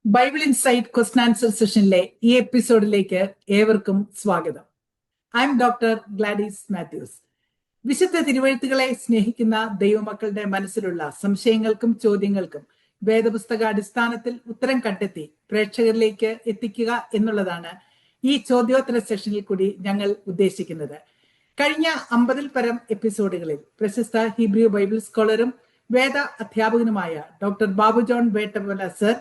Bible insight question answer സെഷനിലെ ഈ എപ്പിസോഡിലേക്ക് ഏവർക്കും സ്വാഗതം. I M doctor Gladys Mathews. വിശുദ്ധ തിരുവെഴുത്തുകളെ സ്നേഹിക്കുന്ന ദൈവമക്കളുടെ മനസ്സിലുള്ള സംശയങ്ങൾക്കും ചോദ്യങ്ങൾക്കും വേദപുസ്തകാടിസ്ഥാനത്തിൽ ഉത്തരം കണ്ടെത്തി പ്രേക്ഷകരിലേക്ക് എത്തിക്കുക എന്നുള്ളതാണ് ഈ ചോദ്യോത്തര സെഷനിൽ കൂടി ഞങ്ങൾ ഉദ്ദേശിക്കുന്നത്. കഴിഞ്ഞ 50-ൽ പരം എപ്പിസോഡുകളിൽ പ്രശസ്ത ഹീബ്രു ബൈബിൾ സ്കോളറും വേദ അധ്യാപകനുമായ ഡോക്ടർ ബാബു ജോൺ വേട്ടവല സർ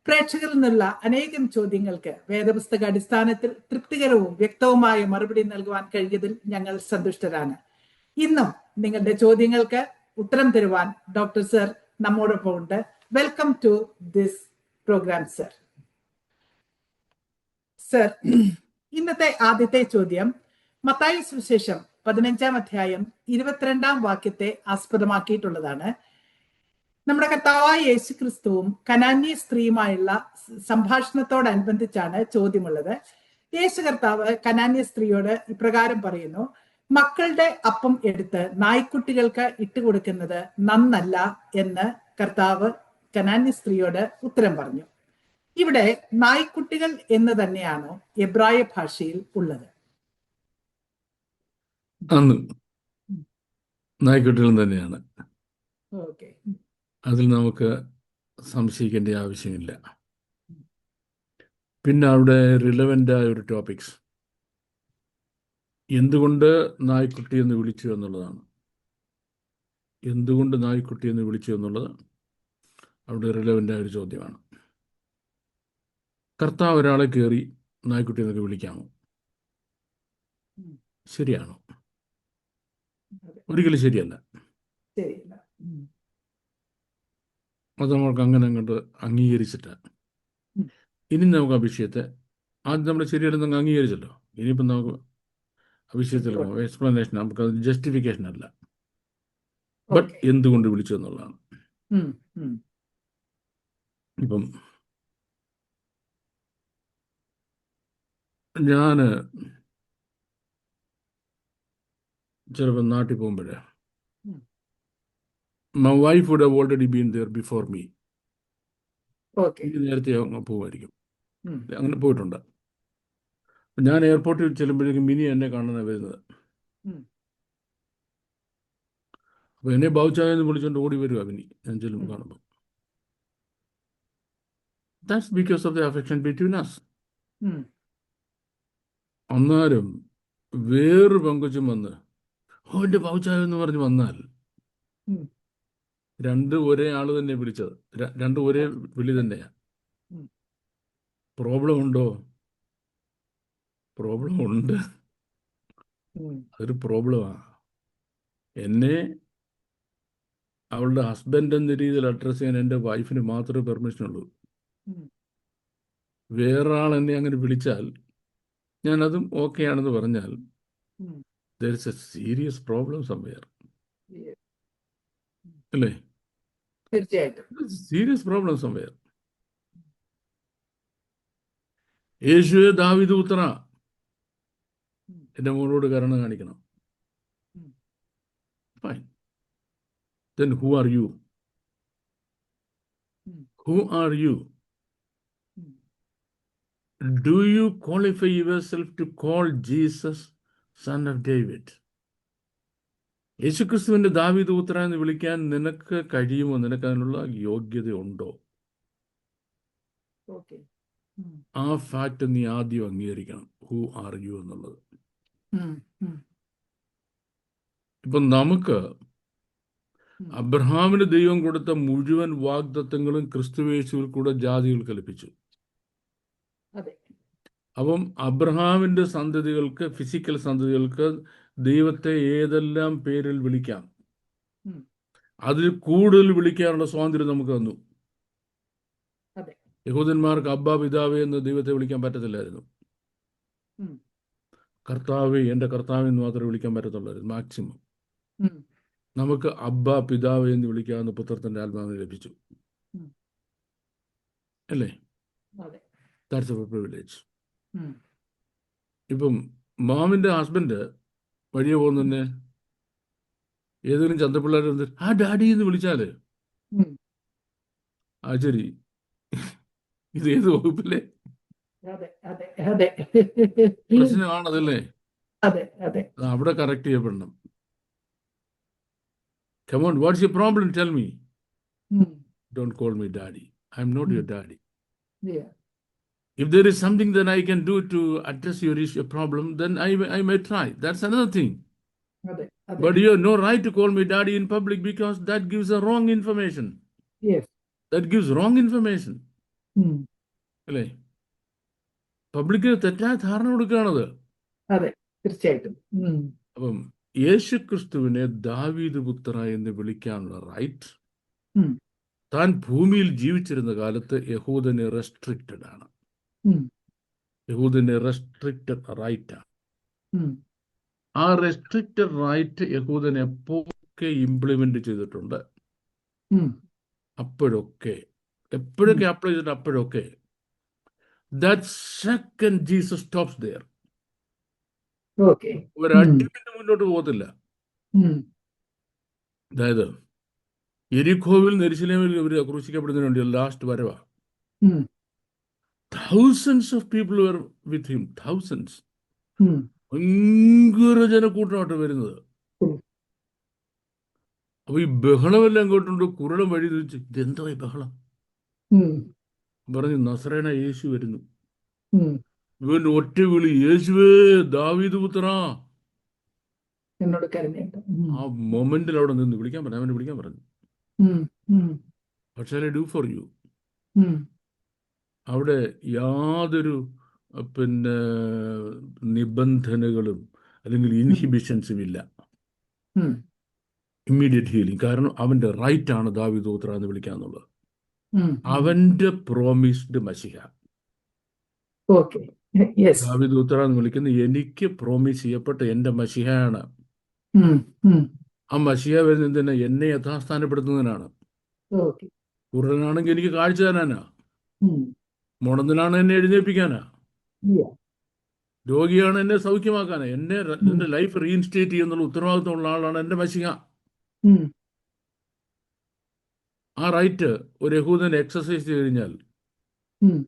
പ്രേക്ഷകരിൽ നിന്നുള്ള അനേകം ചോദ്യങ്ങൾക്ക് വേദപുസ്തക അടിസ്ഥാനത്തിൽ തൃപ്തികരവും വ്യക്തവുമായ മറുപടി നൽകുവാൻ കഴിഞ്ഞതിൽ ഞങ്ങൾ സന്തുഷ്ടരാണ്. ഇന്നും നിങ്ങളുടെ ചോദ്യങ്ങൾക്ക് ഉത്തരം തരുവാൻ ഡോക്ടർ സർ നമ്മോടൊപ്പം ഉണ്ട്. Welcome to this programme sir. Sir, ഇന്നത്തെ ആദ്യത്തെ ചോദ്യം മത്തായി സുവിശേഷം 15-ാം അധ്യായം 22-ാം വാക്യത്തെ ആസ്പദമാക്കിയിട്ടുള്ളതാണ്. നമ്മുടെ കർത്താവായ യേശു ക്രിസ്തുവും കനാന്യ സ്ത്രീയുമായുള്ള സംഭാഷണത്തോടനുബന്ധിച്ചാണ് ചോദ്യമുള്ളത്. യേശു കർത്താവ് കനാന്യ സ്ത്രീയോട് ഇപ്രകാരം പറയുന്നു: മക്കളുടെ അപ്പം എടുത്ത് നായ്ക്കുട്ടികൾക്ക് ഇട്ടുകൊടുക്കുന്നത് നന്നല്ല എന്ന് കർത്താവ് കനാന്യ സ്ത്രീയോട് ഉത്തരം പറഞ്ഞു. ഇവിടെ നായ്ക്കുട്ടികൾ എന്ന് തന്നെയാണോ എബ്രായ ഭാഷയിൽ ഉള്ളത്? നായ്ക്കുട്ടികൾ തന്നെയാണ്. ഓക്കെ, അതിൽ നമുക്ക് സംശയിക്കേണ്ട ആവശ്യമില്ല. പിന്നെ അവിടെ റിലവൻ്റായ ഒരു ടോപ്പിക്സ് എന്തുകൊണ്ട് നായ്ക്കുട്ടി എന്ന് വിളിച്ചു എന്നുള്ളതാണ്. എന്തുകൊണ്ട് നായ്ക്കുട്ടി എന്ന് വിളിച്ചു എന്നുള്ളത് അവിടെ റിലവൻ്റായ ഒരു ചോദ്യമാണ്. കർത്താവ് ഒരാളെ കയറി നായ്ക്കുട്ടി എന്നൊക്കെ വിളിക്കാമോ? ശരിയാണോ? ഒരിക്കലും ശരിയല്ല. അത് നമ്മൾക്ക് അങ്ങനെ അങ്ങോട്ട് അംഗീകരിച്ചിട്ട് ഇനി നമുക്ക് ആ വിഷയത്തെ ആദ്യം നമ്മൾ ശരിയല്ലെന്ന് അംഗീകരിച്ചല്ലോ. ഇനിയിപ്പം നമുക്ക് ആ വിഷയത്തിൽ എക്സ്പ്ലനേഷൻ, നമുക്ക് അത് ജസ്റ്റിഫിക്കേഷൻ അല്ല, ബട്ട് എന്തുകൊണ്ട് വിളിച്ചു എന്നുള്ളതാണ്. ഇപ്പം ഞാൻ ചിലപ്പോൾ നാട്ടിൽ പോകുമ്പോഴേ my wife would have already been there before me. നേരത്തെ പോകുമായിരിക്കും. അങ്ങനെ പോയിട്ടുണ്ട്. ഞാൻ എയർപോർട്ടിൽ ചെല്ലുമ്പോഴേക്കും മിനി എന്നെ കാണാനാണ് വരുന്നത്. അപ്പോൾ എന്നെ ബാവുച്ചായെന്ന് വിളിച്ചുകൊണ്ട് ഓടി വരുക മിനി ഞാൻ ചെല്ലുമ്പോൾ കാണുമ്പോൾ. That's because of the affection between us. അന്നേരം വേറൊരു പെങ്കൊച്ചും വന്ന് എൻ്റെ ബാവുച്ചായെന്ന് പറഞ്ഞ് വന്നാൽ രണ്ടും ഒരേ ആള് തന്നെ വിളിച്ചത്, രണ്ടും ഒരേ വിളി തന്നെയാ. പ്രോബ്ലം ഉണ്ടോ? പ്രോബ്ലം ഉണ്ട്. അതൊരു പ്രോബ്ലമാ. എന്നെ അവളുടെ ഹസ്ബൻഡ് എന്ന രീതിയിൽ അഡ്രസ് ചെയ്യാൻ എൻ്റെ വൈഫിന് മാത്രമേ പെർമിഷൻ ഉള്ളൂ. വേറൊരാൾ എന്നെ അങ്ങനെ വിളിച്ചാൽ ഞാനതും ഓക്കെ ആണെന്ന് പറഞ്ഞാൽ there is a serious problem somewhere. അല്ലേ? തീർച്ചയായിട്ടും സീരിയസ് പ്രോബ്ലം സംവെയർ. യേശുവേ ദാവീദ് പുത്ര, എൻ്റെ മോളോട് കരുണ കാണിക്കണം. Fine. Then who are you? Who are you? Do you qualify yourself to call Jesus son of David? യേശുക്രിസ്തുവിൻ്റെ ദാവീദ് പുത്ര എന്ന് വിളിക്കാൻ നിനക്ക് കഴിയുമോ? നിനക്ക് അതിനുള്ള യോഗ്യതയുണ്ടോ? ആ ഫാക്ട് നീ ആദ്യം അംഗീകരിക്കണം. ഹൂ ആർ യു എന്നുള്ളത്. ഇപ്പം നമുക്ക് അബ്രഹാമിന് ദൈവം കൊടുത്ത മുഴുവൻ വാഗ്ദത്തങ്ങളും ക്രിസ്തുയേശുവിൽ കൂടെ ജാതികൾ കൽപ്പിച്ചു. അപ്പം അബ്രഹാമിൻ്റെ സന്തതികൾക്ക്, ഫിസിക്കൽ സന്തതികൾക്ക് ദൈവത്തെ ഏതെല്ലാം പേരിൽ വിളിക്കാം, അതിൽ കൂടുതൽ വിളിക്കാനുള്ള സ്വാതന്ത്ര്യം നമുക്ക് തന്നു. യഹൂദന്മാർക്ക് അബ്ബാ പിതാവേ എന്ന് ദൈവത്തെ വിളിക്കാൻ പറ്റത്തില്ലായിരുന്നു. കർത്താവേ, എൻ്റെ കർത്താവേ എന്ന് മാത്രമേ വിളിക്കാൻ പറ്റത്തുള്ളായിരുന്നു മാക്സിമം. നമുക്ക് അബ്ബാ പിതാവേ എന്ന് വിളിക്കാവുന്ന പുത്രത്തിന്റെ ആത്മാവിനെ ലഭിച്ചു. അല്ലേ? That's A privilege. ഇപ്പം മാമിൻ്റെ ഹസ്ബൻഡ് വഴിയെ പോകുന്നെ ഏതെങ്കിലും ചന്തപ്പിള്ളേർ ആ ഡാഡി എന്ന് വിളിച്ചാല് ആ ശരി, ഇത് ഏത് വകുപ്പിലെ അതെ അതെ അതെ പ്രശ്നമാണതല്ലേ? അതെ അതെ. അത് അവിടെ correct ചെയ്യപ്പെടണം. Come on, what's your problem? Tell me. ഉം. Don't call me daddy. I'm not ഉം. your daddy. Yeah. If there is something that I can do to address your issue, problem, then I may try. That's another thing. അതെ അതെ. But you have no right to call me daddy in public because that gives a wrong information. Yes. That gives wrong information. ഉം. അല്ലേ? പബ്ലിക്കിന് തെറ്റായ ധാരണ കൊടുക്കുകയാണത്. അതെ തീർച്ചയായിട്ടും. ഉം. അപ്പം യേശു ക്രിസ്തുവിനെ ദാവീദ് പുത്ര എന്ന് വിളിക്കാനുള്ള റൈറ്റ് ഉം. താൻ ഭൂമിയിൽ ജീവിച്ചിരുന്ന കാലത്ത് യഹൂദന് റെസ്ട്രിക്റ്റഡ് ആണ്. ഉം. യഹൂദന് റെസ്ട്രിക്റ്റഡ് റൈറ്റാണ്. ഉം. ആ റെസ്ട്രിക്റ്റഡ് റൈറ്റ് യഹൂദൻ എപ്പോഴൊക്കെ ഇംപ്ലിമെന്റ് ചെയ്തിട്ടുണ്ട്, ഉം. അപ്പോഴൊക്കെ എപ്പോഴൊക്കെ അപ്ലൈ ചെയ്തിട്ട് അപ്പോഴൊക്കെ that second Jesus stops there. Okay. ഒരു ഉം. അടിമിന് മുന്നോട്ട് പോകത്തില്ല. ഉം. അതായത് എരിഖോവിൽ യെരൂശലേമിൽ ഇവർ ക്രൂശിക്കപ്പെടുന്നതിന് വേണ്ടി ലാസ്റ്റ് വരവാ. ഉം. Thousands of people were with him. Thousands. ഉം. ഭയങ്കര ജനക്കൂട്ടമായിട്ട് വരുന്നത്. ഉം. അപ്പൊ ഈ ബഹളമെല്ലാം കേട്ടുണ്ട്. കുരുടൻ വഴി തിരിച്ച് ഇതെന്തോ ഈ ബഹളം ഉം. പറഞ്ഞു, നസറേന യേശു വരുന്നു. ഉം. ഇവന്റെ ഒറ്റ വിളി, യേശുവേ ദാവീദ് പുത്ര. എന്നോട് കരുണയുണ്ട്. ഉം. ആ മൊമെന്റിൽ അവിടെ നിന്ന് വിളിക്കാൻ പറഞ്ഞു, അവനെ വിളിക്കാൻ പറഞ്ഞു. ഉം. ഉം. What shall I do for you? ഉം. അവിടെ യാതൊരു പിന്നെ നിബന്ധനകളും അല്ലെങ്കിൽ ഇൻഹിബിഷൻസും ഇല്ല. ഉം. Immediate healing. കാരണം അവന്റെ റൈറ്റ് ആണ് ദാവീദ് പുത്ര എന്ന് വിളിക്കാന്നുള്ളത്. ഉം. അവന്റെ പ്രോമിസ്ഡ് മശിഹ. ഓക്കെ. യെസ്. ദാവീദ് പുത്ര എന്ന് വിളിക്കുന്നത് എനിക്ക് പ്രോമിസ് ചെയ്യപ്പെട്ട എന്റെ മശിഹയാണ്. ഉം. ഉം. ആ മശിഹ വരുന്നതിന് എന്നെ യഥാസ്ഥാനപ്പെടുത്തുന്നതിനാണ്. ഓക്കെ. കുരുടനാണെങ്കിൽ എനിക്ക് കാഴ്ച തരാനാ, ഉം. മുടന്തനാണ് എന്നെ എഴുന്നേൽപ്പിക്കാനാ, Yeah. രോഗിയാണ് എന്നെ സൗഖ്യമാക്കാനാ, എന്റെ ലൈഫ് റീഇൻസ്റ്റേറ്റ് ചെയ്യുന്നുള്ള ഉത്തരവാദിത്തമുള്ള ആളാണ് എന്റെ മശിഹ. ഉം. ആ റൈറ്റ് ഒരു യഹൂദൻ എക്സസൈസ് ചെയ്ത് കഴിഞ്ഞാൽ ഉം.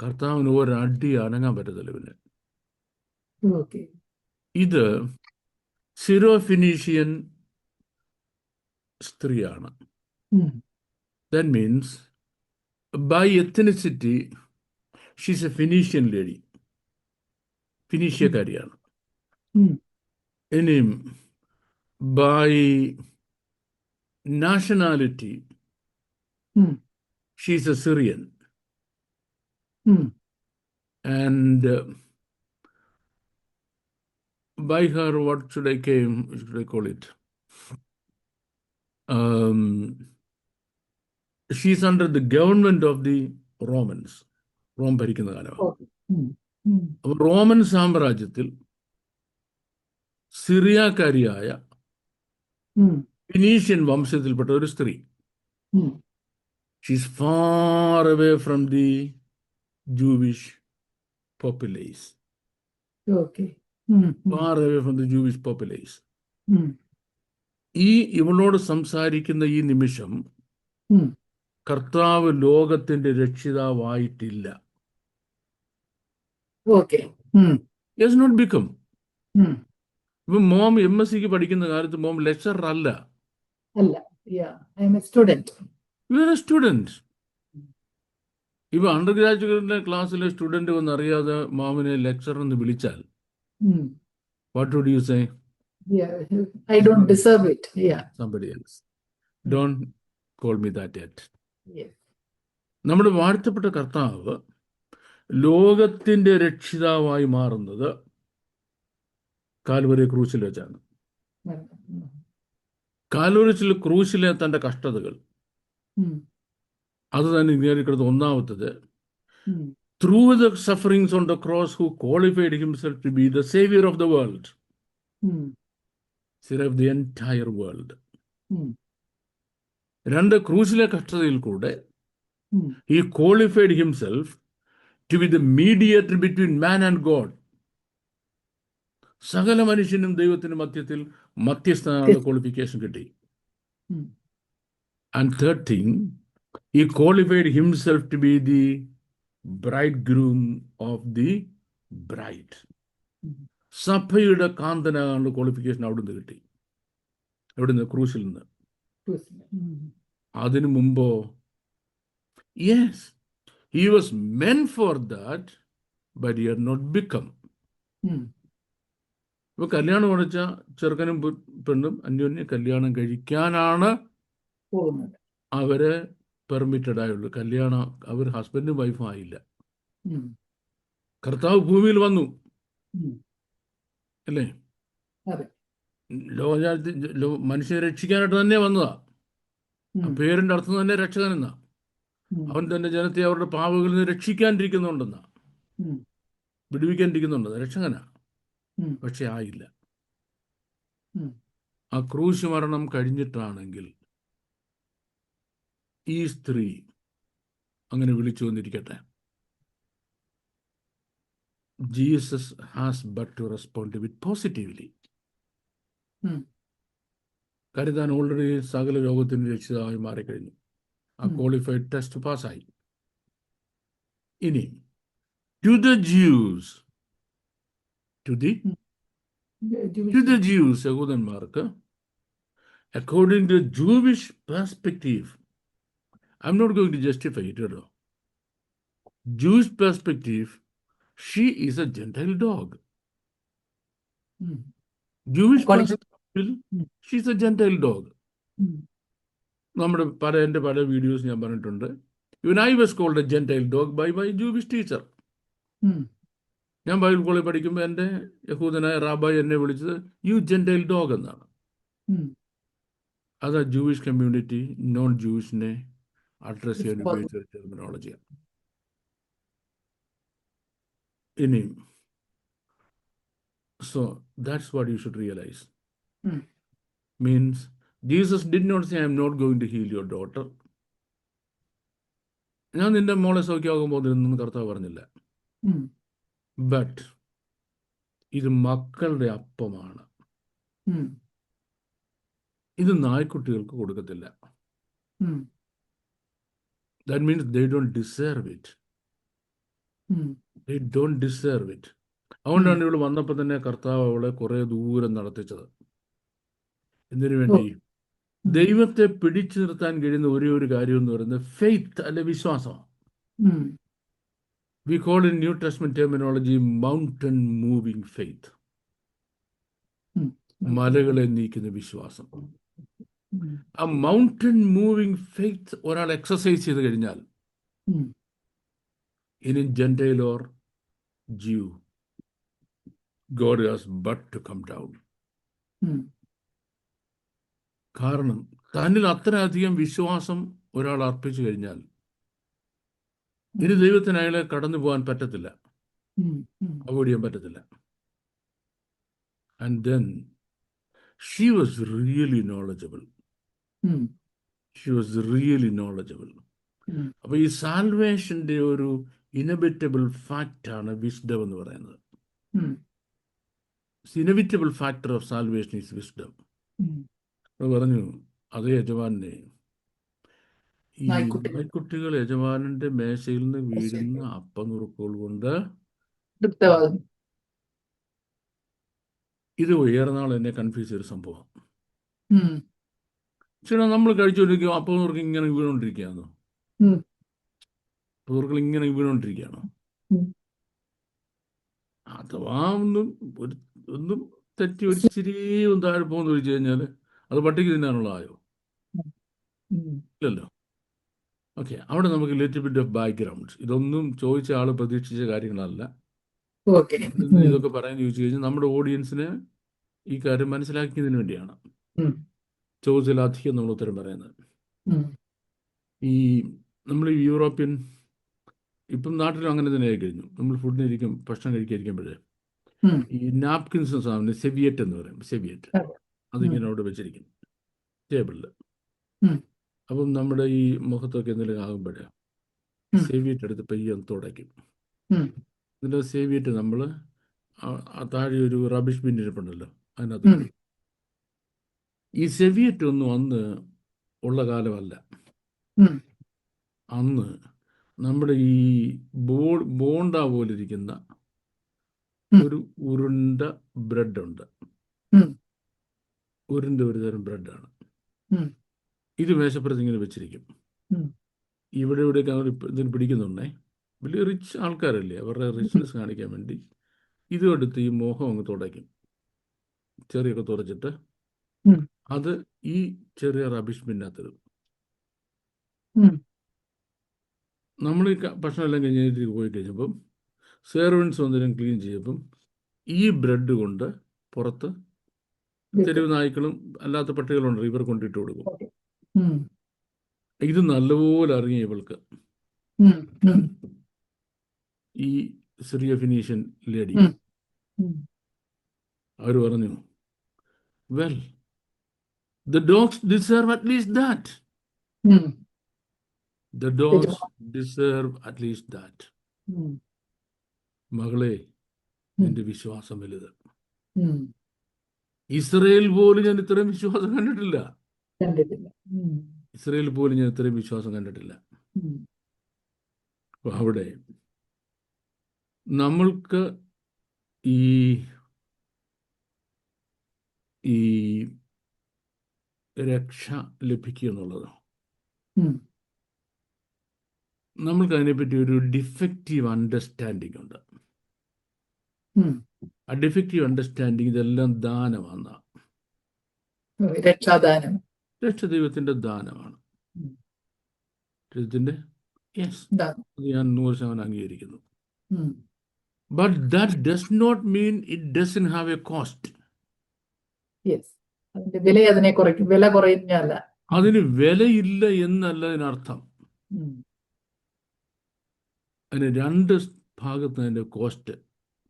കർത്താവിന് ഒരടി അനങ്ങാൻ പറ്റത്തില്ല. പിന്നെ ഓക്കെ. ഇത് സിറോഫിനീഷ്യൻ സ്ത്രീയാണ്. ഉം. That means by ethnicity she's a Phoenician lady, ഫിനീഷ്യക്കാരിയാണ്. ഉം. ഇനിയും ബൈ നാഷണാലിറ്റി ഉം. She's a Syrian. ഉം. And by her, what should I call it? She's under the government of the Romans. Rome ഭരിക്കുന്ന കാലമാണ്. ഓക്കെ. ഉം. ഉം. അപ്പോൾ റോമൻ സാമ്രാജ്യത്തിൽ സിറിയാക്കാരിയായ ഉം. ഫിനീഷ്യൻ വംശത്തിൽപ്പെട്ട ഒരു സ്ത്രീ. ഉം. She's far away from the Jewish populace. Okay. ഉം. ഉം. Far away from the Jewish populace. ഉം. ഇവളോട് സംസാരിക്കുന്ന ഈ നിമിഷം ഉം. കർത്താവ് ലോകത്തിന്റെ രക്ഷിതാവായിട്ടില്ല. ഓക്കെ. ഉം. He has not become. ഉം. ഇപ്പം മോം MSc പഠിക്കുന്ന കാലത്ത് മോം ലെക്ചറർ അല്ല. അല്ല. Yeah, I am a student. You are a student. ഇപ്പൊ അണ്ടർ ഗ്രാജുവേറ്റിന്റെ ക്ലാസ്സിലെ സ്റ്റുഡന്റ് ഒന്നും അറിയാതെ മോമിനെ ലെക്ചറർ എന്ന് വിളിച്ചാൽ what would you say? Yeah, I don't deserve it. Yeah. Somebody else. Don't call me that yet. Yes. നമ്മുടെ വാഴ്ത്തപ്പെട്ട കർത്താവ് ലോകത്തിന്റെ രക്ഷിതാവായി മാറുന്നത് കാൽവരി ക്രൂശിൽ വെച്ചാണ്. കാൽവരി ക്രൂശിലെ തന്റെ കഷ്ടതകൾ അത് തന്നെ നേരിടുന്നത്. ഒന്നാമത്തത്, through the sufferings on the cross, who qualified himself to be the savior of the world, savior of the entire world. രണ്ട്, ക്രൂശിലെ കഷ്ടതയിൽ കൂടെ he qualified himself to be the mediator between man and God. സകല മനുഷ്യനും ദൈവത്തിനും മധ്യത്തിൽ മധ്യസ്ഥനാണ് qualification കിട്ടി. And third thing, He qualified himself to be the bridegroom of the bride. സഭയുടെ കാന്തനാകാനുള്ള ക്വാളിഫിക്കേഷൻ അവിടുന്ന് കിട്ടി. എവിടുന്ന്? ക്രൂശിൽ നിന്ന്. അതിനു മുമ്പോ yes, he was meant for that, but he had not become. ഇപ്പൊ കല്യാണം ഉടച്ച ചെറുക്കനും പെണ്ണും അന്യോന്യം കല്യാണം കഴിക്കാനാണ് അവര് പെർമിറ്റഡ് ആയുള്ളൂ. കല്യാണം അവർ ഹസ്ബൻഡും വൈഫും ആയില്ല. കർത്താവ് ഭൂമിയിൽ വന്നു അല്ലേ? മനുഷ്യനെ രക്ഷിക്കാനായിട്ട് തന്നെ വന്നതാ. പേരിന്റെ അർത്ഥം തന്നെ രക്ഷകൻ എന്നാ. അവൻ തന്റെ ജനത്തെ അവരുടെ പാപങ്ങളിൽ നിന്ന് രക്ഷിക്കാണ്ടിരിക്കുന്നുണ്ടെന്നാ, വിടുവിക്കാണ്ടിരിക്കുന്നുണ്ടെന്നാ. രക്ഷകനാ, പക്ഷെ ആയില്ല. ആ ക്രൂശ് മരണം കഴിഞ്ഞിട്ടാണെങ്കിൽ ഈ സ്ത്രീ അങ്ങനെ വിളിച്ചു വന്നിരിക്കട്ടെ. Jesus has but to respond to it positively. കാര്യം താൻ ഓൾറെഡി സകല ലോകത്തിന് രക്ഷിതാവായി മാറിക്കഴിഞ്ഞു. ആ ക്വാളിഫൈഡ് ടെസ്റ്റ് പാസ്സായി. ഇനി to the Jews, to the Jews, യഹൂദന്മാർക്ക്, according to Jewish perspective, I am not going to justify it കേട്ടോ. Jewish perspective, she is a Gentile dog. Jewish perspective, she is a Gentile dog. എൻ്റെ പല videos ഞാൻ പറഞ്ഞിട്ടുണ്ട്. Even I was called a Gentile dog by my Jewish teacher. ഞാൻ Bible കോളേജിൽ പഠിക്കുമ്പോൾ എൻ്റെ യഹൂദനായ റാബായി എന്നെ വിളിച്ചത് യു ജെന്റൈൽ ഡോഗ് എന്നാണ്. അത് ജൂയിഷ് കമ്മ്യൂണിറ്റി നോൺ ജൂയിഷിനെ അഡ്രസ് ചെയ്യാൻ ഉപയോഗിച്ച ടെർമിനോളജിയാണ്. ഇനി so that's what you should realize. Means Jesus did not say I am not going to heal your daughter. ഞാൻ നിന്റെ മോളെ സൗഖ്യമാകാൻ പോകുന്നില്ലെന്ന് കർത്താവ് പറഞ്ഞില്ല. ബട്ട് ഇത് മക്കളുടെ അപ്പമാണ്, ഇത് നായ്ക്കുട്ടികൾക്ക് കൊടുക്കത്തില്ല. That means they don't deserve it. They don't deserve it. അതുകൊണ്ടാണ് ഇവള് വന്നപ്പോൾ തന്നെ കർത്താവ് അവളെ കുറെ ദൂരം നടത്തിച്ചത്. എന്തിനു വേണ്ടി? ദൈവത്തെ പിടിച്ചു നിർത്താൻ കഴിയുന്ന ഒരേ ഒരു കാര്യം എന്ന് പറയുന്നത് ഫെയ്ത്ത്, അല്ലെ വിശ്വാസം. We call in New Testament terminology mountain moving faith. മലകളെ നീക്കുന്ന വിശ്വാസം. ആ മൗണ്ടൻ മൂവിങ് ഫെയ്ത്ത് ഒരാൾ എക്സസൈസ് ചെയ്ത് കഴിഞ്ഞാൽ, ഇനി Gentile or Jew, God has but to come down. കാരണം തന്നിൽ അത്രയധികം വിശ്വാസം ഒരാൾ അർപ്പിച്ചു കഴിഞ്ഞാൽ ഇനി ദൈവത്തിന് അയാളെ കടന്നു പോകാൻ പറ്റത്തില്ല, അവോയ്ഡ് ചെയ്യാൻ പറ്റത്തില്ല. And then she was really knowledgeable. She was really knowledgeable. അപ്പൊ ഈ സാൽവേഷന്റെ ഒരു ഇനബിറ്റബിൾ ഫാക്റ്റ് ആണ് വിസ്ഡം എന്ന് പറയുന്നത്. Inevitable factor of salvation is wisdom. പറഞ്ഞു അതേ യജമാനെ, ഈ നായ്ക്കുട്ടികൾ യജമാനന്റെ മേശയിൽ നിന്ന് വീഴുന്ന അപ്പനുറുക്കുകൾ കൊണ്ട് ഇത് ഉയർന്നാൾ എന്നെ കൺഫ്യൂസ് ചെയ്തൊരു സംഭവം. ചേട്ടാ, നമ്മൾ കഴിച്ചുകൊണ്ടിരിക്കുക അപ്പനുറുക്ക് ഇങ്ങനെ വീണോണ്ടിരിക്കുകയാണോ? അപ്പനുറുക്കൾ ഇങ്ങനെ വീണോണ്ടിരിക്കുകയാണോ? അഥവാ ഒന്നും തെറ്റി ഒരു ചെറിയ താഴെ പോകുന്ന ഒഴിച്ചു കഴിഞ്ഞാൽ അത് പട്ടിക്ക് തിന്നാനുള്ളതായോ? ഇല്ലല്ലോ. ഓക്കെ, അവിടെ നമുക്ക് ലിറ്റിൽ ബിറ്റ് ഓഫ് ബാക്ക്ഗ്രൗണ്ട്. ഇതൊന്നും ചോദിച്ച ആള് പ്രതീക്ഷിച്ച കാര്യങ്ങളല്ല. ഇതൊക്കെ പറയാൻ ചോദിച്ചു കഴിഞ്ഞാൽ നമ്മുടെ ഓഡിയൻസിന് ഈ കാര്യം മനസ്സിലാക്കിയതിന് വേണ്ടിയാണ് ചോദിച്ചതിലധികം നമ്മൾ ഉത്തരം പറയുന്നത്. ഈ നമ്മൾ ഈ യൂറോപ്യൻ ഇപ്പം നാട്ടിലും അങ്ങനെ തന്നെ ആയി കഴിഞ്ഞു. നമ്മൾ ഫുഡിനിരിക്കും, ഭക്ഷണം കഴിക്കാതിരിക്കുമ്പോഴേ ഈ നാപ്കിൻസ് സാധനം സെവിയറ്റ് എന്ന് പറയും. സെവിയറ്റ് അതിങ്ങനെ അവിടെ വെച്ചിരിക്കും ടേബിളിൽ. അപ്പം നമ്മുടെ ഈ മുഖത്തൊക്കെ എന്തെങ്കിലും ആകുമ്പോഴേ സേവിയറ്റ് എടുത്ത് പയ്യെ തുടയ്ക്കും. എന്നിട്ട് സേവിയറ്റ് നമ്മൾ താഴെ ഒരു റബിഷ് ബിൻ ഇരിപ്പുണ്ടല്ലോ, അതിനകത്ത്. ഈ സെവിയറ്റ് ഒന്നും അന്ന് ഉള്ള കാലമല്ല. അന്ന് നമ്മുടെ ഈ ബോണ്ട പോലിരിക്കുന്ന ഉം. ഒരു ഉരുണ്ട ബ്രെഡുണ്ട്. ഉം. ഉരുണ്ട ഒരു തരം ബ്രെഡാണ്. ഉം. ഇത് മേശപ്പുറത്ത് ഇങ്ങനെ വെച്ചിരിക്കും. ഉം. ഇവിടെയൊക്കെ അവർ ഇതിന് പിടിക്കുന്നുണ്ടേ. വലിയ റിച്ച് ആൾക്കാരല്ലേ, അവരുടെ റിച്ച്നെസ് കാണിക്കാൻ വേണ്ടി ഇതും എടുത്ത് ഈ മോഹം അങ്ങ് തുടയ്ക്കും. ചെറിയൊക്കെ തുറച്ചിട്ട് ഉം. അത് ഈ ചെറിയ റബിഷ് ബിന്നകത്തിടും. ഉം. നമ്മൾ ഈ ഭക്ഷണം എല്ലാം കഴിഞ്ഞിട്ട് പോയി കഴിഞ്ഞപ്പം സെർവൻസ് വന്നിരും ക്ലീൻ ചെയ്യപ്പം ഈ ബ്രെഡ് കൊണ്ട് പുറത്ത് തെരുവ് നായ്ക്കളും അല്ലാത്ത പട്ടികളുണ്ട്, ഇവർ കൊണ്ടിട്ട് കൊടുക്കും. ഉം. ഇത് നല്ലപോലെ അറിയാം ഇവൾക്ക്, ഉം. ഉം. ഈ സിറിയ ഫിനീഷ്യൻ ലേഡി. ഉം. ഉം. അവർ പറഞ്ഞു, well the dogs deserve at least that. ഉം. The dogs deserve at least that. ഉം. മകളെ, ഉം. നിന്റെ വിശ്വാസം വലുത്. ഉം. ഇസ്രയേൽ പോലും ഞാൻ ഇത്രയും വിശ്വാസം കണ്ടിട്ടില്ല. കണ്ടിട്ടില്ല. ഉം. ഇസ്രയേൽ പോലും ഞാൻ ഇത്രയും വിശ്വാസം കണ്ടിട്ടില്ല. ഉം. അപ്പൊ അവിടെ നമ്മൾക്ക് ഈ ഈ രക്ഷ ലഭിക്കുക എന്നുള്ളത്, ഉം. നമ്മൾക്ക് അതിനെപ്പറ്റി ഒരു ഡിഫക്റ്റീവ് അണ്ടർസ്റ്റാൻഡിങ് ഉണ്ട്. ഉം. ആ ഡിഫക്റ്റീവ് അണ്ടർസ്റ്റാൻഡിങ് ഇതെല്ലാം ദാനമാണ്. രക്ഷാദാനം. രക്ഷ ദൈവത്തിന്റെ ദാനമാണ്. ഉം. ദൈവത്തിന്റെ യെസ്, ദാനം. അത് ഞാൻ 100% അംഗീകരിക്കുന്നു. ഉം. But that does not mean it doesn't have a cost. Yes, അതിന്റെ വില അതിനെ കുറയ്ക്കും, വില കുറയുന്നല്ല. അതിന് വിലയില്ല എന്നല്ല അതിനർത്ഥം. ഉം. അതിന് രണ്ട് ഭാഗത്ത് അതിൻ്റെ കോസ്റ്റ്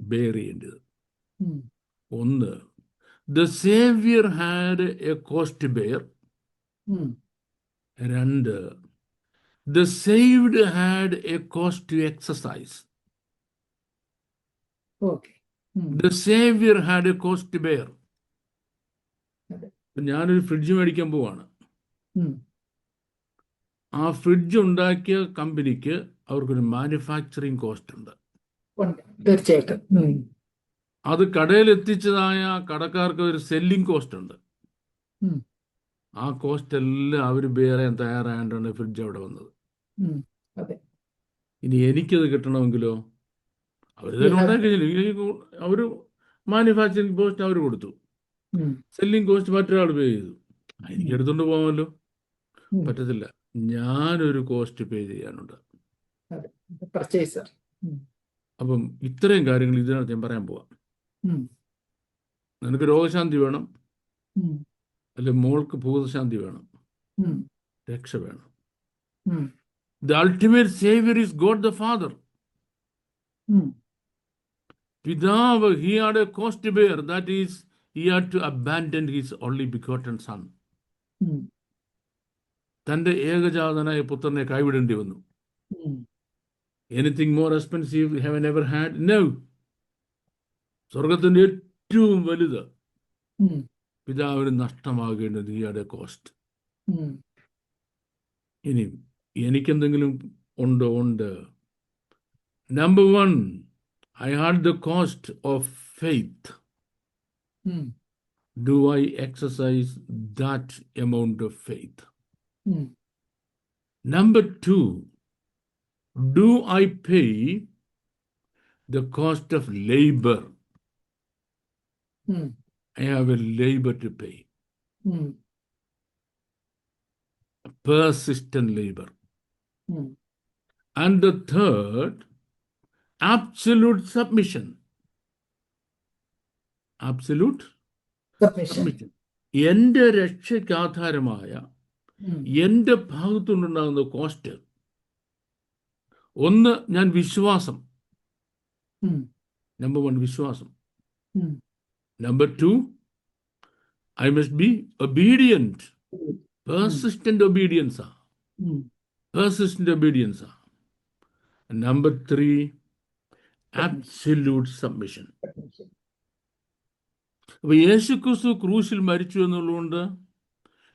ബെയർ ചെയ്യേണ്ടത്. ഉം. ഒന്ന്, the saviour had a cost bear. ഉം. രണ്ട്, the saved had a cost to exercise. Okay. ഉം. The saviour had a cost bear. അതെ. ഞാനൊരു ഫ്രിഡ്ജ് മേടിക്കാൻ പോവാണ്. ഉം. ആ ഫ്രിഡ്ജ് ഉണ്ടാക്കിയ കമ്പനിക്ക് അവർക്കൊരു മാനുഫാക്ചറിങ് കോസ്റ്റ് ഉണ്ട്. ഉണ്ട്, തീർച്ചയായിട്ടും. ഉം. അത് കടയിൽ എത്തിച്ചതായ കടക്കാർക്ക് ഒരു സെല്ലിംഗ് കോസ്റ്റ് ഉണ്ട്. ഉം. ആ കോസ്റ്റ് എല്ലാം അവർ ബെയർ ചെയ്യാൻ തയ്യാറായിട്ടാണ് ഫ്രിഡ്ജ് അവിടെ വന്നത്. ഉം. അതെ. ഇനി എനിക്കത് കിട്ടണമെങ്കിലോ, അവർ തന്നെ You have ഉണ്ടാക്കി കഴിഞ്ഞില്ല. അവർ മാനുഫാക്ചറിങ് കോസ്റ്റ് അവർ കൊടുത്തു, ഉം. സെല്ലിംഗ് കോസ്റ്റ് മറ്റൊരാൾ പേ ചെയ്തു. എനിക്ക് എടുത്തുകൊണ്ട് പോകാമല്ലോ. ഉം. പറ്റത്തില്ല, ഞാനൊരു കോസ്റ്റ് പേ ചെയ്യാനുണ്ട്. അതെ, പർച്ചേസർ. ഉം. അപ്പം ഇത്രയും കാര്യങ്ങൾ ഇതിനകത്ത് ഞാൻ പറയാൻ പോവാം. ഉം. നിനക്ക് രോഗശാന്തി വേണം, ഉം. അല്ലെ മോൾക്ക് ഭൂതശാന്തി വേണം, ഉം. രക്ഷ വേണം. ഉം. The ultimate saviour is God the father. ഉം. പിതാവ്, he had a cost to bear. That is, he had to abandon his only begotten son. ഉം. തൻ്റെ ഏകജാതനായ പുത്രനെ കൈവിടേണ്ടി വന്നു. ഉം. Anything more expensive heaven ever had? No. സ്വർഗത്തിൻ്റെ ഏറ്റവും വലുത് ഉം. പിതാവിന് നഷ്ടമാകേണ്ടത് he had a cost. ഉം. ഇനി എനിക്കെന്തെങ്കിലും ഉണ്ടോ? ഉണ്ട്. Number 1, I had the cost of faith. ഉം. Do I exercise that amount of faith? ഉം. Number 2, do I pay the cost of labor? ഉം. I have a labor to pay, ഉം. persistent labor. ഉം. And the third, absolute submission. Absolute Submission. submission. എൻ്റെ രക്ഷയ്ക്ക് ആധാരമായ ഉം. എൻ്റെ ഭാഗത്തുനിന്നുണ്ടാകുന്ന cost, ഒന്ന്, ഞാൻ വിശ്വാസം. ഉം. നമ്പർ 1, വിശ്വാസം. ഉം. Number 2, I must be obedient. Persistent obedience. ഉം. Persistent obedience. And number 3, absolute submission. അപ്പൊ യേശുക്രിസ്തു ക്രൂശിൽ മരിച്ചു എന്നുള്ളതുകൊണ്ട്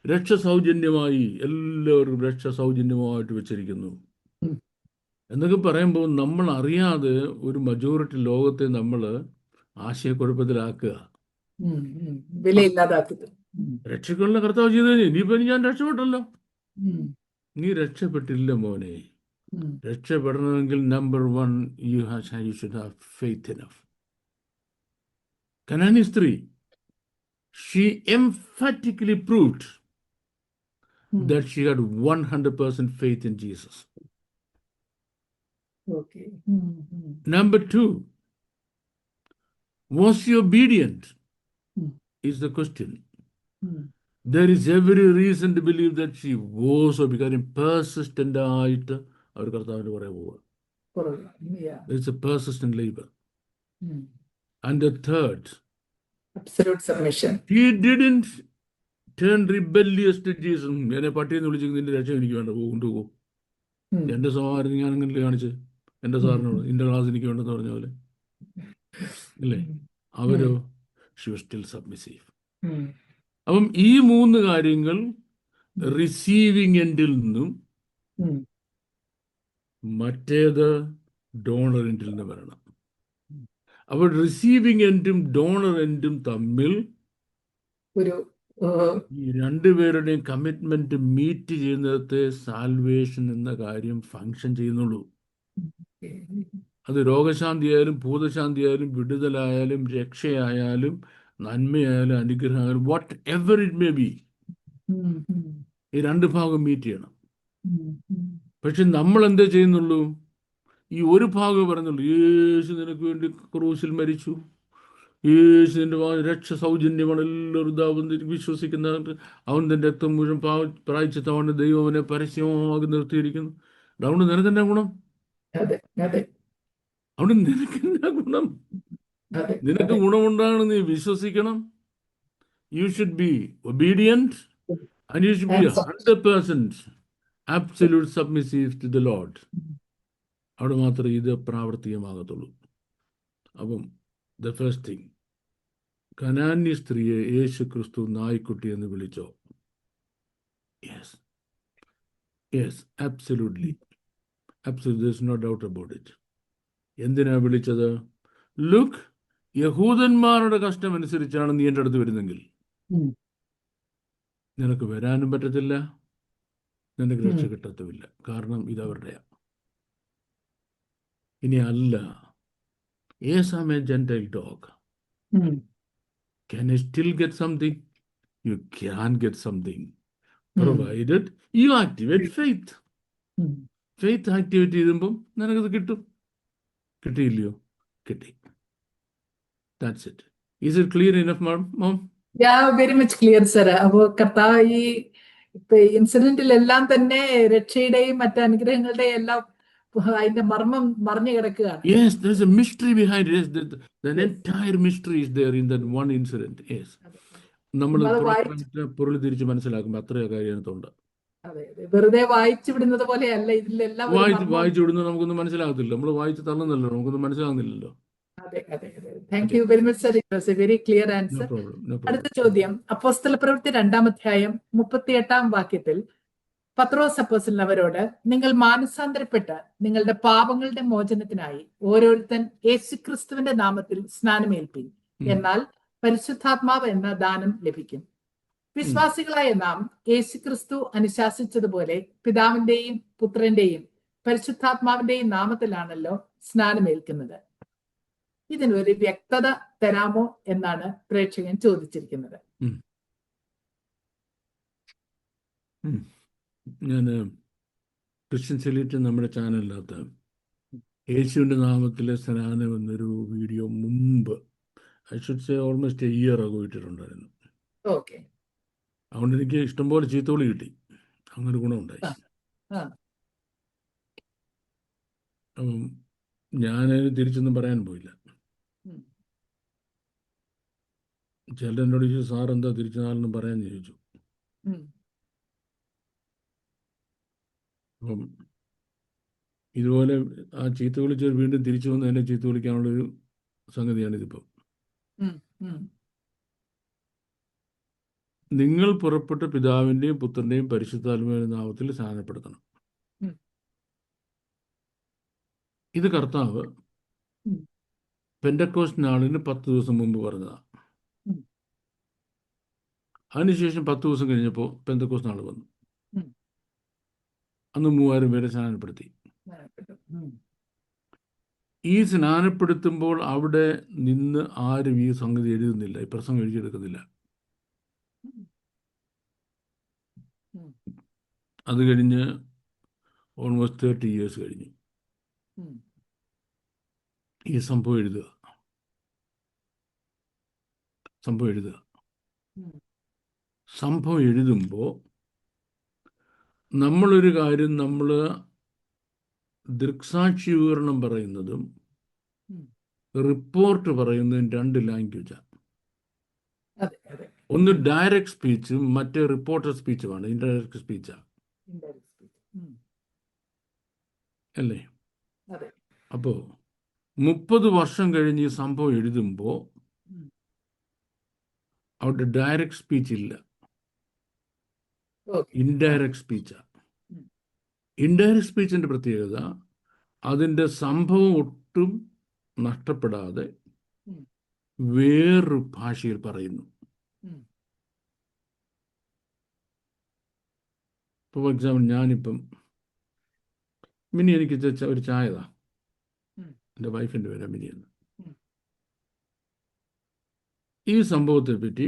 രക്ഷ സൗജന്യമായി, എല്ലാവർക്കും രക്ഷ സൗജന്യമായിട്ട് വെച്ചിരിക്കുന്നു. എന്നൊക്കെ പറയുമ്പോൾ നമ്മൾ അറിയാതെ ഒരു മജോറിറ്റി ലോകത്തെ നമ്മൾ ആശയക്കുഴപ്പത്തിലാക്കുക. വിലയില്ലാതാക്കുന്നത്. രക്ഷക്കുള്ള കർത്താവ് ചെയ്ത് കഴിഞ്ഞു, ഇനിയിപ്പോ ഞാൻ രക്ഷപ്പെട്ടല്ലോ. നീ രക്ഷപ്പെട്ടില്ല മോനെ. രക്ഷപ്പെടണമെങ്കിൽ number 1 you should have faith enough. കനാനി സ്ത്രീ, she emphatically proved that she had 100% faith in Jesus. Okay. Number 2, was she obedient? Is the question. There is every reason to believe that she was, because persistent ആയിട്ട് അവർ കർത്താവിന്റെ പുറകെ പോവുക. It's a persistent labor. And the third, absolute submission. He didn't turn rebellious to Jesus. എന്നെ പട്ടിയെന്ന് വിളിച്ചെങ്കിൽ നിന്റെ രക്ഷ എനിക്ക് വേണ്ട, കൊണ്ടുപോകും. എന്റെ സ്വഭാവം ഞാൻ അങ്ങനെ കാണിച്ച് എന്റെ സാറിനോട് ഇന്റെ ക്ലാസ് എനിക്ക് വേണ്ടെന്ന് പറഞ്ഞ പോലെ അല്ലേ? അവരോ she was still submissive. അപ്പം ഈ 3 കാര്യങ്ങൾ റിസീവിങ് എൻഡിൽ നിന്നും മറ്റേത് ഡോണർ എൻഡിൽ നിന്ന് വരണം. അപ്പോൾ റിസീവിങ് എൻഡും ഡോണർ എൻഡും തമ്മിൽ ഒരു ഈ രണ്ടുപേരുടെയും കമ്മിറ്റ്മെന്റ് മീറ്റ് ചെയ്യുന്നിടത്തെ സാൽവേഷൻ എന്ന കാര്യം ഫങ്ഷൻ ചെയ്യുന്നുള്ളൂ. അത് രോഗശാന്തി ആയാലും ഭൂതശാന്തി ആയാലും വിടുതലായാലും രക്ഷയായാലും നന്മയായാലും അനുഗ്രഹമായാലും whatever it may be, ഈ 2 ഭാഗം മീറ്റ് ചെയ്യണം. പക്ഷെ നമ്മൾ എന്താ ചെയ്യുന്നുള്ളൂ? ഈ ഒരു ഭാഗം പറയുന്നുള്ളൂ, യേശു നിനക്ക് വേണ്ടി ക്രൂശിൽ മരിച്ചു, യേശുവിൻ്റെ രക്ഷ സൗജന്യമാണ്, എല്ലാവരും ഇതാവും വിശ്വസിക്കുന്ന അവൻ തൻ്റെ രക്തം മുഴുവൻ പ്രായച്ചിത്തമാണ്, ദൈവം അവനെ പരസ്യമാക്കി നിർത്തിയിരിക്കുന്നു. അതുകൊണ്ട് നിനക്കെന്നാ ഗുണം? അവിടെ നിനക്കെന്നാ ഗുണം? നിനക്ക് ഗുണമുണ്ടാകണം, നീ വിശ്വസിക്കണം. You should be obedient and you should be 100% absolute submissive to the Lord. അവിടെ മാത്രമേ ഇത് പ്രാവർത്തികമാകത്തുള്ളൂ. അപ്പം ദ ഫസ്റ്റ് തിങ്, കനാന്യ സ്ത്രീയെ യേശു ക്രിസ്തു നായ്ക്കുട്ടി എന്ന് വിളിച്ചോ? Yes, yes, absolutely, there's no doubt about it. എന്തിനാ വിളിച്ചത്? ലുക്ക്, യഹൂദന്മാരുടെ കഷ്ടം അനുസരിച്ചാണ് നീ എൻ്റെ അടുത്ത് വരുന്നെങ്കിൽ നിനക്ക് വരാനും പറ്റത്തില്ല, നിനക്ക് രക്ഷ കിട്ടത്തുമില്ല. കാരണം ഇതവരുടെയാ. ഇനി അല്ല, yes, I'm a Gentile dog. Can I still get something? You can get something, provided you activate faith. Faith activate ചെയ്യുമ്പം നിനക്കത് കിട്ടും. കിട്ടിയില്ലയോ? കിട്ടി. That's it. Is it clear enough, mom? Yeah, very much clear, sir. അപ്പോൾ കർത്താവ് ഈ ഇൻസിഡന്റിലെല്ലാം തന്നെ രക്ഷയുടെയും മറ്റ് അനുഗ്രഹങ്ങളുടെയും എല്ലാം അതിന്റെ മർമ്മം മറിഞ്ഞു കിടക്കുകയാണ്. Yes, there's a mystery behind it. Yes, the entire mystery is there in that one incident. Yes. നമ്മൾ പൊരുൾ തിരിച്ച് മനസ്സിലാക്കുമ്പോൾ അത്രയോ കാര്യത്തുണ്ട്. അതെ, വെറുതെ വായിച്ചു വിടുന്നത് പോലെയല്ല ഇതിലെല്ലാം. വായിച്ചു വിടുന്നത് നമുക്കൊന്നും മനസ്സിലാകത്തില്ല. നമ്മൾ വായിച്ച് തള്ളുന്നല്ലോ, നമുക്കൊന്നും മനസ്സിലാകുന്നില്ലല്ലോ. Thank you very much sir. It was a very clear answer. അടുത്ത ചോദ്യം, അപ്പോസ്തല പ്രവൃത്തി 2-ാം അധ്യായം 38-ാം വാക്യത്തിൽ പത്രോസ് അപ്പോസ്തലൻ അവരോട്, നിങ്ങൾ മാനസാന്തരപ്പെട്ട് നിങ്ങളുടെ പാപങ്ങളുടെ മോചനത്തിനായി ഓരോരുത്തൻ യേശുക്രിസ്തുവിന്റെ നാമത്തിൽ സ്നാനമേൽപ്പിൻ, എന്നാൽ പരിശുദ്ധാത്മാവ് എന്ന ദാനം ലഭിക്കും. വിശ്വാസികളായ നാം യേശുക്രിസ്തു അനുശാസിച്ചതുപോലെ പിതാവിന്റെയും പുത്രന്റെയും പരിശുദ്ധാത്മാവിന്റെയും നാമത്തിലാണല്ലോ സ്നാനമേൽക്കുന്നത്. ഇതിനൊരു വ്യക്തത തരാമോ എന്നാണ് പ്രേക്ഷകൻ ചോദിച്ചിരിക്കുന്നത്. ഞാൻ ക്രിസ്ത്യൻ സെലിറ്റ് നമ്മുടെ ചാനലിനകത്ത് യേശുവിൻ്റെ നാമത്തിലെ സ്നാനം എന്നൊരു വീഡിയോ മുമ്പ്, I should say almost a year ആകോ ഇട്ടിട്ടുണ്ടായിരുന്നു. ഓക്കെ. അതുകൊണ്ട് എനിക്ക് ഇഷ്ടംപോലെ ചീത്തോളി കിട്ടി, അങ്ങനെ ഗുണമുണ്ടായി. അപ്പം ഞാൻ തിരിച്ചൊന്നും പറയാൻ പോയില്ല. ചിലർ എന്നോട് ചോദിച്ചു, സാർ എന്താ തിരിച്ചു നാളെന്നും പറയാൻ ചോദിച്ചു. അപ്പം ഇതുപോലെ ആ ചീത്ത വിളിച്ചവർ വീണ്ടും തിരിച്ചു വന്ന് എന്നെ ചീത്ത വിളിക്കാനുള്ളൊരു സംഗതിയാണിതിപ്പം. നിങ്ങൾ പുറപ്പെട്ട പിതാവിൻ്റെയും പുത്രൻ്റെയും പരിശുദ്ധാത്മാവിന്റെ നാമത്തിൽ സ്നാനപ്പെടുത്തണം. ഇത് കർത്താവ് ഉം. പെന്തക്കോസ്റ്റ് നാളിന് 10 ദിവസം മുമ്പ് പറഞ്ഞതാണ്. ഉം. അതിനുശേഷം 10 ദിവസം കഴിഞ്ഞപ്പോൾ പെന്തക്കോസ്റ്റ് നാൾ വന്നു. ഉം. അന്ന് 3000 പേരെ സ്നാനപ്പെടുത്തി. ഉം. ഈ സ്നാനപ്പെടുത്തുമ്പോൾ അവിടെ നിന്ന് ആരും ഈ സംഗതി എഴുതുന്നില്ല, ഈ പ്രസംഗം എഴുതിയെടുക്കുന്നില്ല. ഉം. അത് കഴിഞ്ഞ് ഓൾമോസ്റ്റ് 30 years കഴിഞ്ഞു. ഉം. ഈ സംഭവം എഴുതുക. ഉം. സംഭവം എഴുതുമ്പോൾ നമ്മളൊരു കാര്യം നമ്മൾ ദൃക്സാക്ഷി വിവരണം പറയുന്നതും ഉം. റിപ്പോർട്ട് പറയുന്നതും 2 ലാംഗ്വേജാണ്. അതെ, അതെ. ഒന്ന് ഡയറക്റ്റ് സ്പീച്ചും മറ്റേ റിപ്പോർട്ടർ സ്പീച്ചുമാണ്, ഇൻഡയറക്റ്റ് സ്പീച്ചാണ്. Indirect speech. ഉം. അല്ലേ? അതെ. അപ്പോൾ 30 വർഷം കഴിഞ്ഞ് ഈ സംഭവം എഴുതുമ്പോൾ ഉം. അവിടെ ഡയറക്റ്റ് സ്പീച്ച് ഇല്ല, Okay. ഇൻഡയറക്റ്റ് സ്പീച്ചാണ്. ഉം. ഇൻഡയറക്റ്റ് സ്പീച്ചിൻ്റെ പ്രത്യേകത അതിൻ്റെ സംഭവം ഒട്ടും നഷ്ടപ്പെടാതെ ഉം. വേറൊരു ഭാഷയിൽ പറയുന്നു. ഉം. ഫോർ എക്സാമ്പിൾ, ഞാനിപ്പം മിനി എനിക്ക് ഒരു ചായ താ. ഉം. എൻ്റെ വൈഫിൻ്റെ പേരാ മിനി എന്ന്. ഉം. ഈ സംഭവത്തെ പറ്റി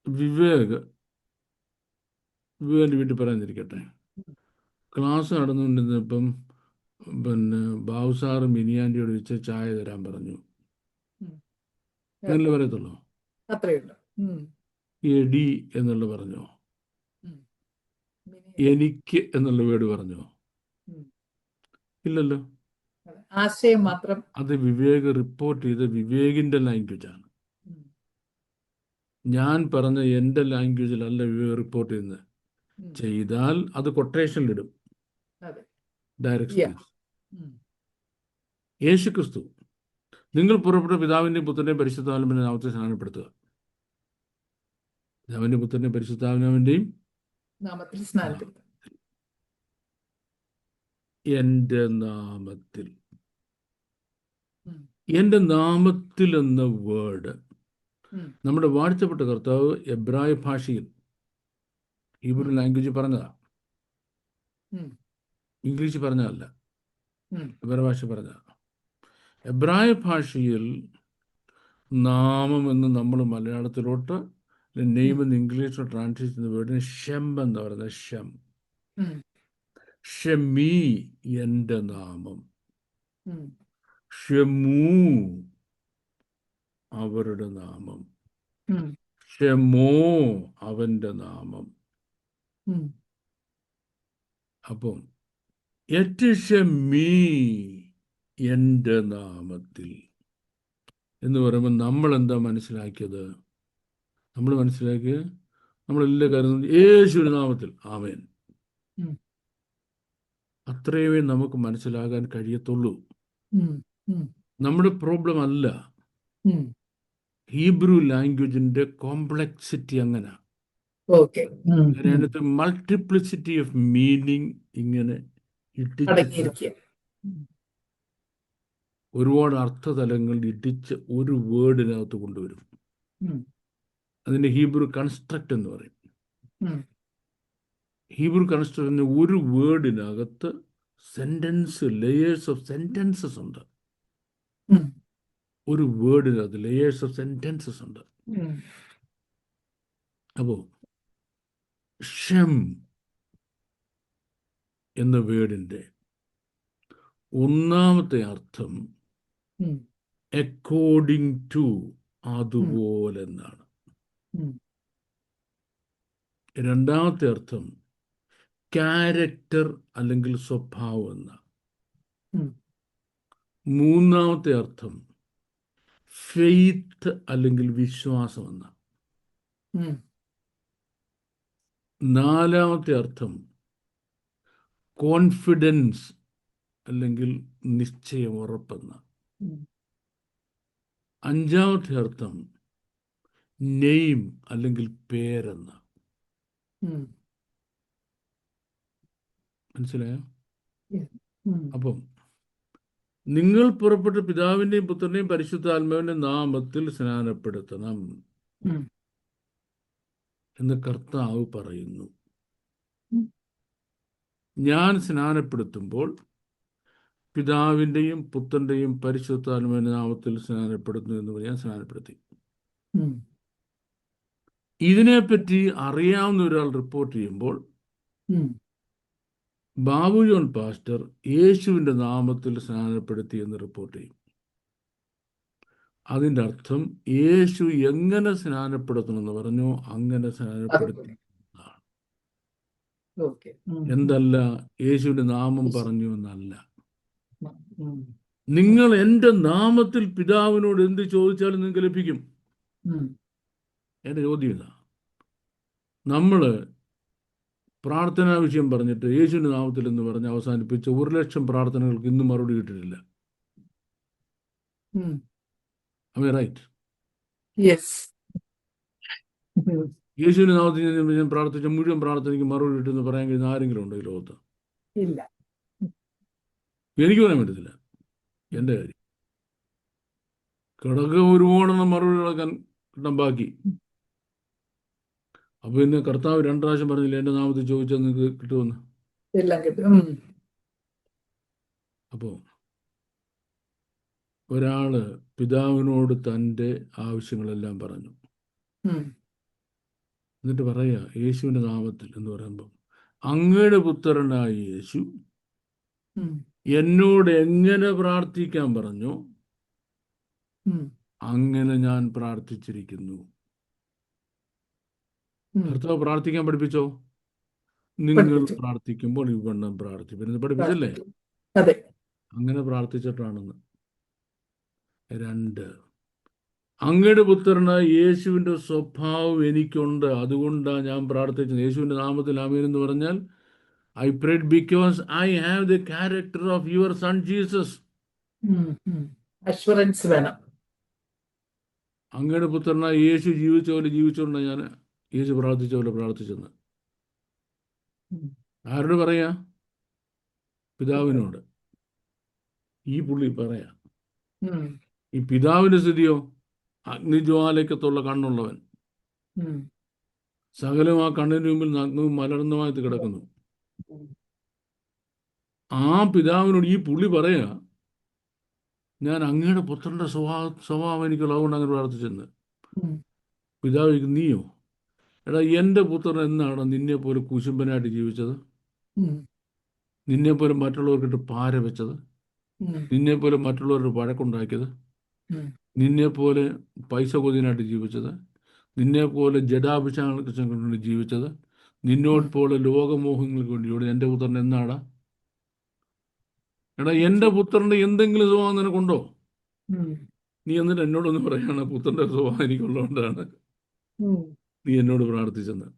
വിവേകിൻ്റെ വീട്ടിൽ പറയാനിരിക്കട്ടെ. ക്ലാസ് നടന്നുകൊണ്ടിരുന്നപ്പം ബാബു സാറ് മിനിയാൻ്റിയോട് വെച്ച് ചായ തരാൻ പറഞ്ഞു. ഉം. അങ്ങനെ പറയത്തുള്ളൂ. അത്രയേ ഉള്ളൂ. ഉം. എടി എന്നുള്ള പറഞ്ഞോ? ഉം. എനിക്ക് എന്നുള്ള വേർഡ് പറഞ്ഞോ? ഉം. ഇല്ലല്ലോ. അതെ. ആശയം മാത്രം. അത് വിവേക് റിപ്പോർട്ട് ചെയ്ത വിവേകിൻ്റെ ലാംഗ്വേജാണ്. ഉം. ഞാൻ പറഞ്ഞ എൻ്റെ ലാംഗ്വേജിലല്ല വിവേക് റിപ്പോർട്ട് ചെയ്യുന്നത്. ഉം. ചെയ്താൽ അത് കൊട്ടേഷനിലിടും, അതെ. Direct Yeah. സ്പീച്ച്. ഉം. യേശു ക്രിസ്തു, നിങ്ങൾ പുറപ്പെട്ട പിതാവിൻ്റെയും പുത്രൻ്റെയും പരിശുദ്ധാത്മാവിൻ്റെ നാമത്തെ സ്നാനപ്പെടുത്തുക. പിതാവിൻ്റെയും പുത്രൻ്റെയും പരിശുദ്ധാത്മാവിൻ്റെയും നാമത്തിൽ സ്നാനപ്പെടുത്തുക. എൻ്റെ നാമത്തിൽ. ഉം. എൻ്റെ നാമത്തിൽ എന്ന വേർഡ് ഉം. നമ്മുടെ വാഴ്ത്തപ്പെട്ട കർത്താവ് എബ്രായ ഭാഷയിൽ ഹീബ്രു ലാംഗ്വേജ് പറഞ്ഞതാ, ഉം. ഇംഗ്ലീഷ് പറഞ്ഞതല്ല, ഉം. എബ്രായ ഭാഷ പറഞ്ഞതാ. എബ്രായ ഭാഷയിൽ നാമം എന്ന് നമ്മൾ മലയാളത്തിലോട്ട് നെയ്മ് എന്ന് ഇംഗ്ലീഷിൽ ട്രാൻസ്ലേറ്റ് ചെയ്യുന്ന വേർഡിന് ഷം എന്താ പറയുന്നത്? ഷം. ഉം. ഷമീ എൻ്റെ നാമം. ഉം. ഷമൂ അവരുടെ നാമം. ഉം. ഷമോ അവൻ്റെ നാമം. ഉം. അപ്പം യറ്റിഷമീ എൻ്റെ നാമത്തിൽ എന്ന് പറയുമ്പോൾ നമ്മൾ എന്താ മനസ്സിലാക്കിയത്? നമ്മൾ നമ്മളെല്ലാം കരുതുന്നത് യേശുവിൻ്റെ നാമത്തിൽ ആമേൻ. ഉം. അത്രയുമേ നമുക്ക് മനസ്സിലാകാൻ കഴിയത്തുള്ളൂ. ഉം. ഉം. നമ്മുടെ പ്രോബ്ലം അല്ല ഉം. ഹീബ്രു ലാംഗ്വേജിൻ്റെ കോംപ്ലക്സിറ്റി. അങ്ങനെ ഓക്കെ. ഉം. അതിനകത്ത് മൾട്ടിപ്ലിസിറ്റി ഓഫ് മീനിങ് ഇങ്ങനെ ഇട്ടിച്ച് അടങ്ങിയിരിക്കുക. ഒരുപാട് അർത്ഥതലങ്ങൾ ഇടിച്ച് ഒരു വേർഡിനകത്ത് കൊണ്ടുവരും. ഉം. അതിൻ്റെ ഹീബ്രു കൺസ്ട്രക്റ്റ് എന്ന് പറയും. ഉം. ഹീബ്രു കൺസ്ട്രക്റ്റിന് ഒരു വേർഡിനകത്ത് സെൻറ്റൻസ്, ലെയേഴ്സ് ഓഫ് സെൻറ്റൻസസ് ഉണ്ട്. ഉം. ഒരു വേർഡിനകത്ത് ലെയേഴ്സ് ഓഫ് സെൻറ്റൻസസ് ഉണ്ട്. ഉം. അപ്പോൾ ഷം എന്ന വേർഡിൻ്റെ ഒന്നാമത്തെ അർത്ഥം ഉം. അക്കോർഡിംഗ് ടു, അതുപോലെ എന്നാണ്. ഉം. രണ്ടാമത്തെ അർത്ഥം ക്യാരക്ടർ അല്ലെങ്കിൽ സ്വഭാവം എന്നാണ്. ഉം. മൂന്നാമത്തെ അർത്ഥം ഫെയ്ത്ത് അല്ലെങ്കിൽ വിശ്വാസം എന്നാണ്. ഉം. നാലാമത്തെ അർത്ഥം കോൺഫിഡൻസ് അല്ലെങ്കിൽ നിശ്ചയം, ഉറപ്പെന്ന. ഉം. അഞ്ചാമത്തെ അർത്ഥം നെയിം അല്ലെങ്കിൽ പേരെന്ന. ഉം. മനസ്സിലായോ? ഉം. അപ്പം നിങ്ങൾ പുറപ്പെട്ട് പിതാവിൻ്റെയും പുത്രൻ്റെയും പരിശുദ്ധാത്മാവിൻ്റെ നാമത്തിൽ സ്നാനപ്പെടുത്തണം ഉം. എന്ന് കർത്താവ് പറയുന്നു. ഉം. ഞാൻ സ്നാനപ്പെടുത്തുമ്പോൾ പിതാവിൻ്റെയും പുത്രൻ്റെയും പരിശുദ്ധാത്മാവിൻ്റെ നാമത്തിൽ സ്നാനപ്പെടുത്തുന്നു എന്ന് പറഞ്ഞ് ഞാൻ സ്നാനപ്പെടുത്തി. ഉം. ഇതിനെപ്പറ്റി അറിയാവുന്ന ഒരാൾ റിപ്പോർട്ട് ചെയ്യുമ്പോൾ ഉം. ബാബു ജോൺ പാസ്റ്റർ യേശുവിൻ്റെ നാമത്തിൽ സ്നാനപ്പെടുത്തി എന്ന് റിപ്പോർട്ട് ചെയ്യും. അതിൻ്റെ അർത്ഥം യേശു എങ്ങനെ സ്നാനപ്പെടുത്തണമെന്ന് പറഞ്ഞോ അങ്ങനെ സ്നാനപ്പെടുത്തി. ഓക്കെ. ഉം. എന്തല്ല, യേശുവിൻ്റെ നാമം പറഞ്ഞു എന്നല്ല. ഉം. നിങ്ങൾ എൻ്റെ നാമത്തിൽ പിതാവിനോട് എന്ത് ചോദിച്ചാലും നിങ്ങൾക്ക് ലഭിക്കും. ഉം. എൻ്റെ ചോദ്യം ഇതാ, നമ്മൾ പ്രാർത്ഥനാ വിഷയം പറഞ്ഞിട്ട് യേശുവിൻ്റെ നാമത്തിൽ എന്ന് പറഞ്ഞ് അവസാനിപ്പിച്ച 1,00,000 പ്രാർത്ഥനകൾക്ക് ഇന്നും മറുപടി കിട്ടിയിട്ടില്ല. ഉം. റൈറ്റ്? യെസ്. യേശുവിൻ്റെ നാമത്തിൽ ഞാൻ പ്രാർത്ഥിച്ച മുഴുവൻ പ്രാർത്ഥനയ്ക്ക് മറുപടി കിട്ടുമെന്ന് പറയാൻ കഴിയുന്ന ആരെങ്കിലും ഉണ്ടോ ഈ ലോകത്ത്? ഇല്ല. എനിക്ക് പറയാൻ പറ്റത്തില്ല. എൻ്റെ കാര്യം കിടക്ക ഒരുപാടെണ്ണം മറുപടി കിട്ടാൻ ബാക്കി. അപ്പോൾ പിന്നെ കർത്താവ് 2 പ്രാവശ്യം പറഞ്ഞില്ല എൻ്റെ നാമത്തിൽ ചോദിച്ചാൽ നിങ്ങൾക്ക് കിട്ടുമെന്ന്. എല്ലാം കിട്ടും. അപ്പോൾ ഒരാൾ പിതാവിനോട് തൻ്റെ ആവശ്യങ്ങളെല്ലാം പറഞ്ഞു. എന്നിട്ട് പറയുക യേശുവിൻ്റെ നാമത്തിൽ എന്ന് പറയുമ്പം, അങ്ങയുടെ പുത്രനായ യേശു എന്നോട് എങ്ങനെ പ്രാർത്ഥിക്കാൻ പറഞ്ഞു അങ്ങനെ ഞാൻ പ്രാർത്ഥിച്ചിരിക്കുന്നു. കർത്താവ് പ്രാർത്ഥിക്കാൻ പഠിപ്പിച്ചോ? നിങ്ങൾ പ്രാർത്ഥിക്കുമ്പോൾ ഇവണ്ണം പ്രാർത്ഥിപ്പിക്കുന്നത് പഠിപ്പിച്ചല്ലേ? അങ്ങനെ പ്രാർത്ഥിച്ചിട്ടാണെന്ന്. 2, അങ്ങയുടെ പുത്രനായ യേശുവിൻ്റെ സ്വഭാവം എനിക്കുണ്ട്, അതുകൊണ്ടാണ് ഞാൻ പ്രാർത്ഥിച്ചത്. യേശുവിൻ്റെ നാമത്തിൽ ആമേൻ എന്ന് പറഞ്ഞാൽ I prayed because I have the character of your son Jesus. Assurance വേണം. അങ്ങയുടെ പുത്രനായ യേശു ജീവിച്ച പോലെ ജീവിച്ചുകൊണ്ട് ഞാൻ യേശു പ്രാർത്ഥിച്ച പോലെ പ്രാർത്ഥിച്ചെന്ന്. ആരോട് പറയാ? പിതാവിനോട്. ഈ പുള്ളി പറയാ. ഈ പിതാവിന്റെ സ്ഥിതിയോ? അഗ്നിജ്വാലയ്ക്കത്തുള്ള കണ്ണുള്ളവൻ, സകലം ആ കണ്ണിന് മുമ്പിൽ നഗ്നവും മലർന്നുമായിട്ട് കിടക്കുന്നു. ആ പിതാവിനോട് ഈ പുള്ളി പറയാ, ഞാൻ അങ്ങയുടെ പുത്രന്റെ സ്വഭാവം എനിക്കുള്ളതുകൊണ്ട് അങ്ങനെ പ്രാർത്ഥിച്ചെന്ന്. പിതാവ്, നീയോ? എടാ, എൻ്റെ പുത്രൻ എന്നാണ് നിന്നെ പോലെ കുശുംബനായിട്ട് ജീവിച്ചത്? നിന്നെ പോലെ മറ്റുള്ളവർക്കിട്ട് പാര വെച്ചത്? നിന്നെ പോലെ മറ്റുള്ളവരുടെ വഴക്കുണ്ടാക്കിയത്? നിന്നെ പോലെ പൈസ കൊതിനായിട്ട് ജീവിച്ചത്? നിന്നെ പോലെ ജഡാഭിഷേകം കൊണ്ട് ജീവിച്ചത്? നിന്നോട് പോലെ ലോകമോഹങ്ങൾക്ക് വേണ്ടി എൻ്റെ പുത്രൻ എന്നാടാ? എടാ, എൻ്റെ പുത്രന്റെ എന്തെങ്കിലും സ്വഭാവം നിനക്കുണ്ടോ? നീ എന്നിട്ട് എന്നോടൊന്ന് പറയാണ് പുത്രന്റെ സ്വഭാവം എനിക്കുള്ളതുകൊണ്ടാണ് നീ എന്നോട് പ്രാർത്ഥിച്ചെന്ന്.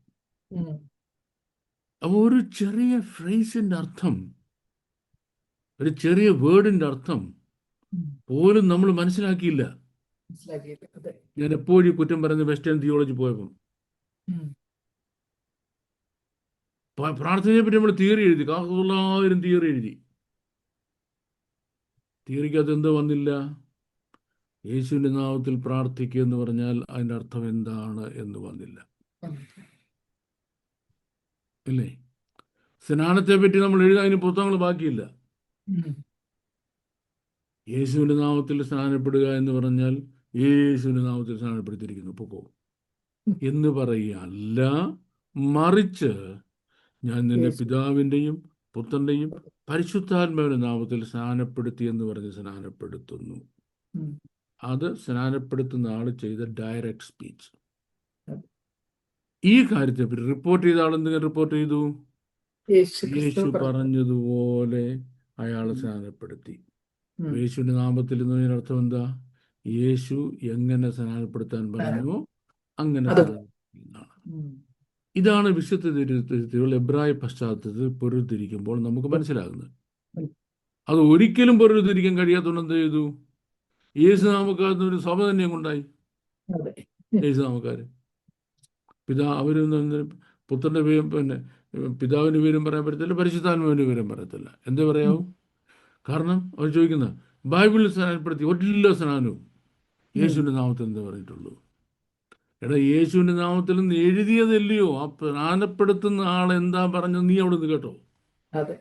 അപ്പോൾ ഒരു ചെറിയ ഫ്രേസിന്റെ അർത്ഥം, ഒരു ചെറിയ വേർഡിന്റെ അർത്ഥം പോലും നമ്മൾ മനസ്സിലാക്കിയില്ല. ഞാൻ എപ്പോഴും കുറ്റം പറയുന്നത് വെസ്റ്റേൺ തിയോളജി പോയപ്പോൾ പ്രാർത്ഥനയെ പറ്റി നമ്മൾ തിയറി എഴുതി, 1000 തിയറി എഴുതി. തിയറിക്കകത്ത് എന്തോ വന്നില്ല? യേശുവിൻ്റെ നാമത്തിൽ പ്രാർത്ഥിക്കുക എന്ന് പറഞ്ഞാൽ അതിൻ്റെ അർത്ഥം എന്താണ് എന്ന് വന്നില്ല. അല്ലേ? സ്നാനത്തെ പറ്റി നമ്മൾ എഴുതാൻ അതിന് പുസ്തകങ്ങൾ ബാക്കിയില്ല. യേശുവിൻ്റെ നാമത്തിൽ സ്നാനപ്പെടുക എന്ന് പറഞ്ഞാൽ യേശുവിൻ്റെ നാമത്തിൽ സ്നാനപ്പെടുത്തിയിരിക്കുന്നു പൊക്കോ എന്ന് പറയുകയല്ല, മറിച്ച് ഞാൻ നിന്റെ പിതാവിൻ്റെയും പുത്രൻ്റെയും പരിശുദ്ധാത്മാവിന്റെ നാമത്തിൽ സ്നാനപ്പെടുത്തി എന്ന് പറഞ്ഞ് സ്നാനപ്പെടുത്തുന്നു. അത് സ്നാനപ്പെടുത്തുന്ന ആൾ ചെയ്ത ഡയറക്റ്റ് സ്പീച്ച്. ഈ കാര്യത്തെ പറ്റി റിപ്പോർട്ട് ചെയ്ത ആൾ എന്തെങ്കിലും റിപ്പോർട്ട് ചെയ്തു? യേശു പറഞ്ഞതുപോലെ അയാൾ സ്നാനപ്പെടുത്തി. യേശുവിന്റെ നാമത്തിൽ എന്നതിന് അർത്ഥം എന്താ? യേശു എങ്ങനെ സ്നാനപ്പെടുത്താൻ പറഞ്ഞുവോ അങ്ങനെ സ്നാനപ്പെടുത്തുന്നതാണ്. ഇതാണ് വിശുദ്ധ തിരുവഴുത്തുകൾ എബ്രായ പശ്ചാത്തലത്തിൽ പൊരുത്തിരിക്കുമ്പോൾ നമുക്ക് മനസ്സിലാകുന്നത്. അത് ഒരിക്കലും പൊരുത്തിരിക്കാൻ കഴിയാത്തതുകൊണ്ട് എന്ത് ചെയ്തു? യേശു നാമക്കാരന് ഒരു സഭ തന്നെ ഉണ്ടായി. യേശു നാമക്കാര് അവര് പുത്രന്റെ പേരും പിതാവിന്റെ പേരും പറയാൻ പറ്റത്തില്ല, പരിശുദ്ധാത്മാവിന്റെ പേരും പറയത്തില്ല. എന്താ പറയാവൂ? കാരണം അവർ ചോദിക്കുന്ന ബൈബിളിൽ സ്നാനപ്പെടുത്തി എല്ലാ സ്നാനവും യേശുവിൻ്റെ നാമത്തിൽ എന്താ പറഞ്ഞിട്ടുള്ളൂ? എടാ, യേശുവിൻ്റെ നാമത്തിൽ നിന്ന് എഴുതിയതല്ലയോ? ആ സ്നാനപ്പെടുത്തുന്ന ആൾ എന്താ പറഞ്ഞത് നീ അവിടെ നിന്ന് കേട്ടോ? അതെ.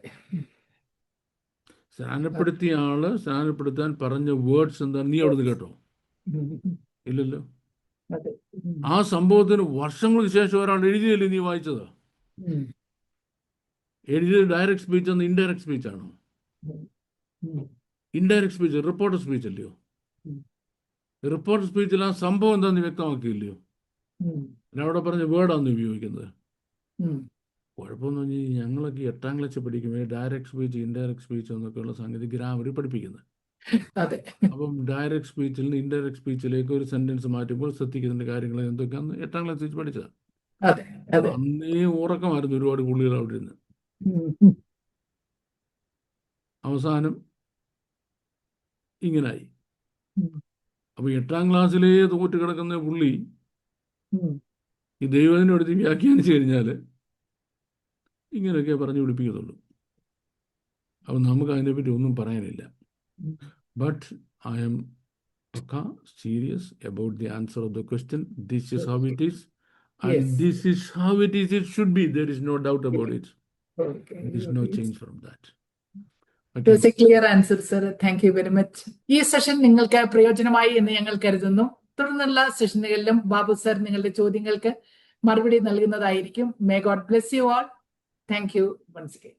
സ്നാനപ്പെടുത്തിയ ആള് സ്നാനപ്പെടുത്താൻ പറഞ്ഞ വേർഡ്സ് എന്താ നീ അവിടെ നിന്ന് കേട്ടോ? ഇല്ലല്ലോ. അതെ. ആ സംഭവത്തിന് വർഷങ്ങൾക്ക് ശേഷം ഒരാൾ എഴുതിയല്ലേ നീ വായിച്ചത്? എഴുതിയത് ഡയറക്റ്റ് സ്പീച്ച് എന്ന് ഇൻഡയറക്റ്റ് സ്പീച്ച് ആണോ? ഇൻഡയറക്റ്റ് സ്പീച്ച് റിപ്പോർട്ടർ സ്പീച്ച് അല്ലയോ? റിപ്പോർട്ടർ സ്പീച്ചിൽ ആ സംഭവം എന്താന്ന് വ്യക്തമാക്കിയില്ലയോ? അവിടെ പറഞ്ഞ വേർഡാന്ന് ഉപയോഗിക്കുന്നത്. കുഴപ്പമെന്ന് പറഞ്ഞാൽ ഞങ്ങളൊക്കെ 8ാം ക്ലാസ്സിൽ പഠിക്കുമ്പോൾ ഡയറക്റ്റ് സ്പീച്ച് ഇൻഡയറക്റ്റ് സ്പീച്ച് എന്നൊക്കെയുള്ള സംഗതി ഗ്രാമറിൽ പഠിപ്പിക്കുന്നത്. അപ്പം ഡയറക്റ്റ് സ്പീച്ചിൽ നിന്ന് ഇൻഡയറക്റ്റ് സ്പീച്ചിലേക്ക് ഒരു സെന്റൻസ് മാറ്റുമ്പോൾ ശ്രദ്ധിക്കുന്ന കാര്യങ്ങൾ എന്തൊക്കെയാന്ന് 8ാം ക്ലാസ്സിൽ പഠിച്ചതാണ്. അന്നേ ഉറക്കമായിരുന്നു ഒരുപാട് പുള്ളികൾ അവിടെ ഇരുന്ന്. അവസാനം ഇങ്ങനായി. അപ്പൊ 8ാം ക്ലാസ്സിലേ തോറ്റ് കിടക്കുന്ന പുള്ളി ഈ ദൈവത്തിനടുത്ത് വ്യാഖ്യാനിച്ചു കഴിഞ്ഞാൽ ഇങ്ങനെയൊക്കെ പറഞ്ഞു പിടിപ്പിക്കത്തുള്ളൂ. അപ്പം നമുക്ക് അതിനെപ്പറ്റി ഒന്നും പറയാനില്ല. But I am serious about the answer of the question. This is how it is and this is how it is. It should be. There is no doubt about it. There is no change from that. It was a clear answer, sir. Thank you very much. ഈ session നിങ്ങൾക്ക് പ്രയോജനമായി എന്ന് ഞങ്ങൾ കരുതുന്നു. തുടർന്നുള്ള സെഷനുകളിലും Babu sir നിങ്ങളുടെ ചോദ്യങ്ങൾക്ക് മറുപടി നൽകുന്നതായിരിക്കും. May God bless you all. Thank you once again.